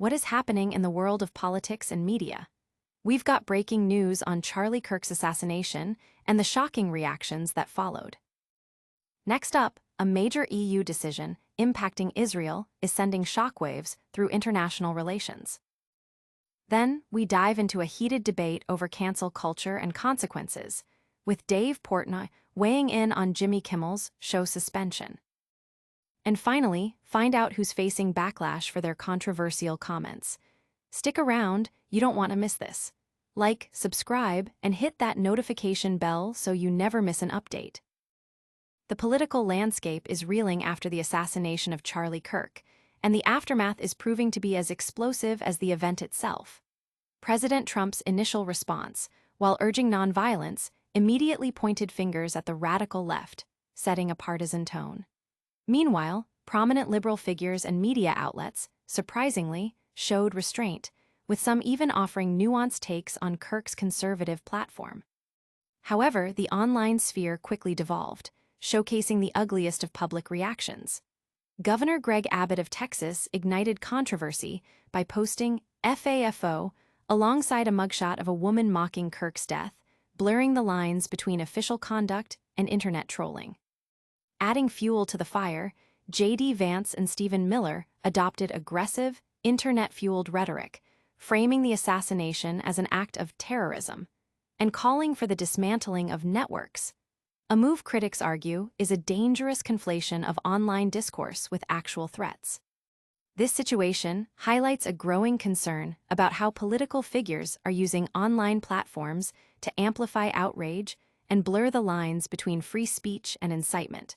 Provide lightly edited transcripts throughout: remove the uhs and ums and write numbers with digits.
what is happening in the world of politics and media? We've got breaking news on Charlie Kirk's assassination and the shocking reactions that followed. Next up, a major EU decision impacting Israel is sending shockwaves through international relations. Then, we dive into a heated debate over cancel culture and consequences, with Dave Portnoy weighing in on Jimmy Kimmel's show suspension. And finally, find out who's facing backlash for their controversial comments. Stick around, you don't want to miss this. Like, subscribe, and hit that notification bell so you never miss an update. The political landscape is reeling after the assassination of Charlie Kirk, and the aftermath is proving to be as explosive as the event itself. President Trump's initial response, while urging nonviolence, immediately pointed fingers at the radical left, setting a partisan tone. Meanwhile, prominent liberal figures and media outlets, surprisingly, showed restraint, with some even offering nuanced takes on Kirk's conservative platform. However, the online sphere quickly devolved, showcasing the ugliest of public reactions. Governor Greg Abbott of Texas ignited controversy by posting FAFO alongside a mugshot of a woman mocking Kirk's death, blurring the lines between official conduct and internet trolling. Adding fuel to the fire, Vance and Stephen Miller adopted aggressive, internet-fueled rhetoric, framing the assassination as an act of terrorism, and calling for the dismantling of networks. A move critics argue is a dangerous conflation of online discourse with actual threats. This situation highlights a growing concern about how political figures are using online platforms to amplify outrage and blur the lines between free speech and incitement,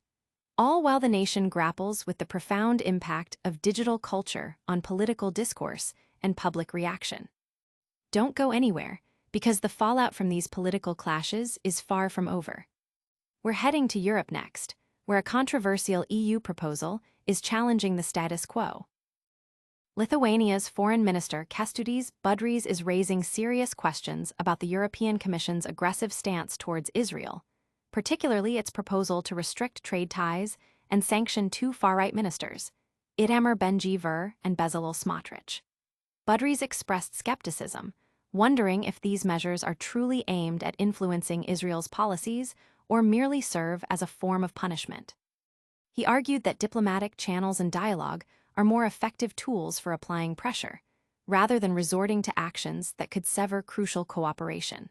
all while the nation grapples with the profound impact of digital culture on political discourse and public reaction. Don't go anywhere, because the fallout from these political clashes is far from over. We're heading to Europe next, where a controversial EU proposal is challenging the status quo. Lithuania's Foreign Minister Kęstutis Budrys is raising serious questions about the European Commission's aggressive stance towards Israel, particularly its proposal to restrict trade ties and sanction two far-right ministers, Itamar Ben-Gvir and Bezalel Smotrich. Budrys expressed skepticism, wondering if these measures are truly aimed at influencing Israel's policies or merely serve as a form of punishment. He argued that diplomatic channels and dialogue are more effective tools for applying pressure, rather than resorting to actions that could sever crucial cooperation.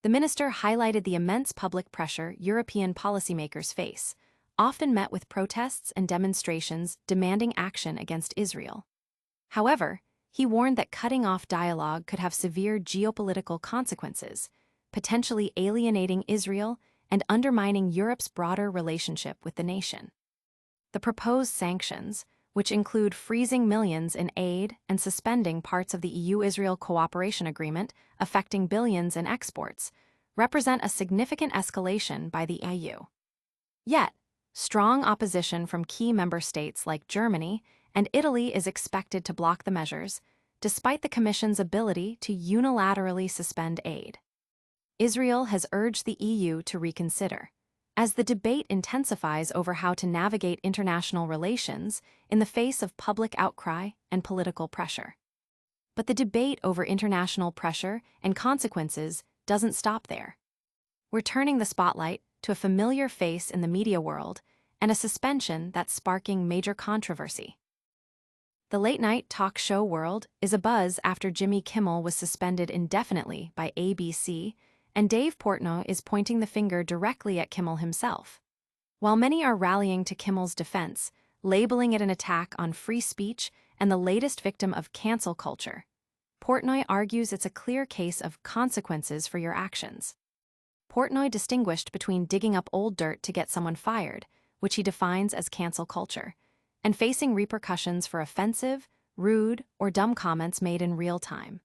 The minister highlighted the immense public pressure European policymakers face, often met with protests and demonstrations demanding action against Israel. However, he warned that cutting off dialogue could have severe geopolitical consequences, potentially alienating Israel and undermining Europe's broader relationship with the nation. The proposed sanctions, which include freezing millions in aid and suspending parts of the EU-Israel cooperation agreement affecting billions in exports, represent a significant escalation by the EU. Yet, strong opposition from key member states like Germany and Italy is expected to block the measures, despite the Commission's ability to unilaterally suspend aid. Israel has urged the EU to reconsider, as the debate intensifies over how to navigate international relations in the face of public outcry and political pressure. But the debate over international pressure and consequences doesn't stop there. We're turning the spotlight to a familiar face in the media world and a suspension that's sparking major controversy. The late-night talk show world is abuzz after Jimmy Kimmel was suspended indefinitely by ABC, and Dave Portnoy is pointing the finger directly at Kimmel himself. While many are rallying to Kimmel's defense, labeling it an attack on free speech and the latest victim of cancel culture, Portnoy argues it's a clear case of consequences for your actions. Portnoy distinguished between digging up old dirt to get someone fired, which he defines as cancel culture, and facing repercussions for offensive, rude, or dumb comments made in real time.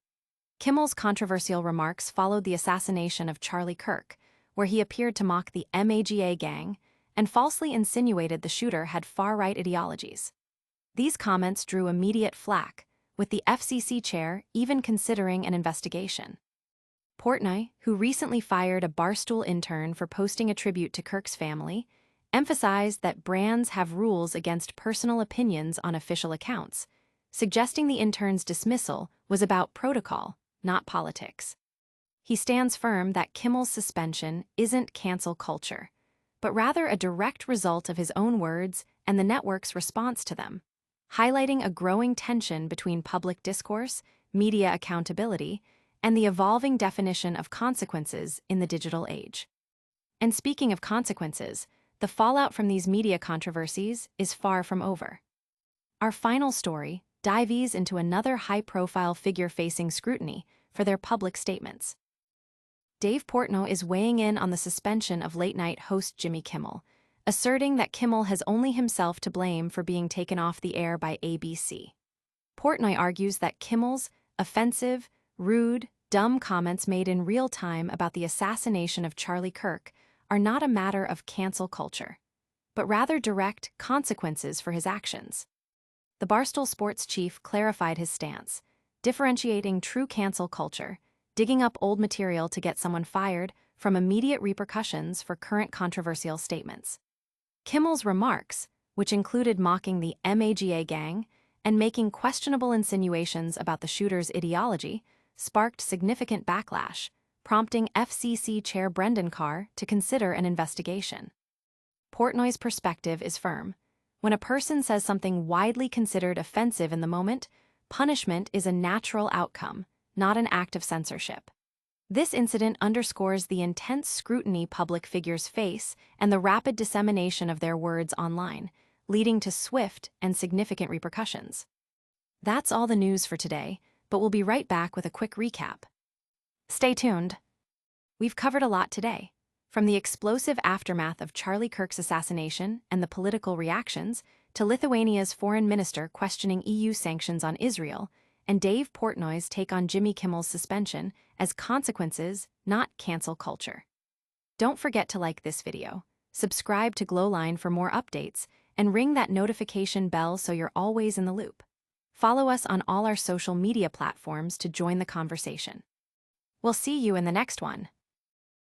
Kimmel's controversial remarks followed the assassination of Charlie Kirk, where he appeared to mock the MAGA gang and falsely insinuated the shooter had far-right ideologies. These comments drew immediate flack, with the FCC chair even considering an investigation. Portnoy, who recently fired a Barstool intern for posting a tribute to Kirk's family, emphasized that brands have rules against personal opinions on official accounts, suggesting the intern's dismissal was about protocol, not politics. He stands firm that Kimmel's suspension isn't cancel culture, but rather a direct result of his own words and the network's response to them, highlighting a growing tension between public discourse, media accountability, and the evolving definition of consequences in the digital age. And speaking of consequences, the fallout from these media controversies is far from over. Our final story dives into another high-profile figure facing scrutiny for their public statements. Dave Portnoy is weighing in on the suspension of late-night host Jimmy Kimmel, asserting that Kimmel has only himself to blame for being taken off the air by ABC. Portnoy argues that Kimmel's offensive, rude, dumb comments made in real time about the assassination of Charlie Kirk are not a matter of cancel culture, but rather direct consequences for his actions. The Barstool Sports chief clarified his stance, differentiating true cancel culture, digging up old material to get someone fired, from immediate repercussions for current controversial statements. Kimmel's remarks, which included mocking the MAGA gang and making questionable insinuations about the shooter's ideology, sparked significant backlash, prompting FCC Chair Brendan Carr to consider an investigation. Portnoy's perspective is firm. When a person says something widely considered offensive in the moment, punishment is a natural outcome, not an act of censorship. This incident underscores the intense scrutiny public figures face and the rapid dissemination of their words online, leading to swift and significant repercussions. That's all the news for today, but we'll be right back with a quick recap. Stay tuned. We've covered a lot today, from the explosive aftermath of Charlie Kirk's assassination and the political reactions, to Lithuania's foreign minister questioning EU sanctions on Israel, and Dave Portnoy's take on Jimmy Kimmel's suspension as consequences, not cancel culture. Don't forget to like this video, subscribe to Glowline for more updates, and ring that notification bell so you're always in the loop. Follow us on all our social media platforms to join the conversation. We'll see you in the next one.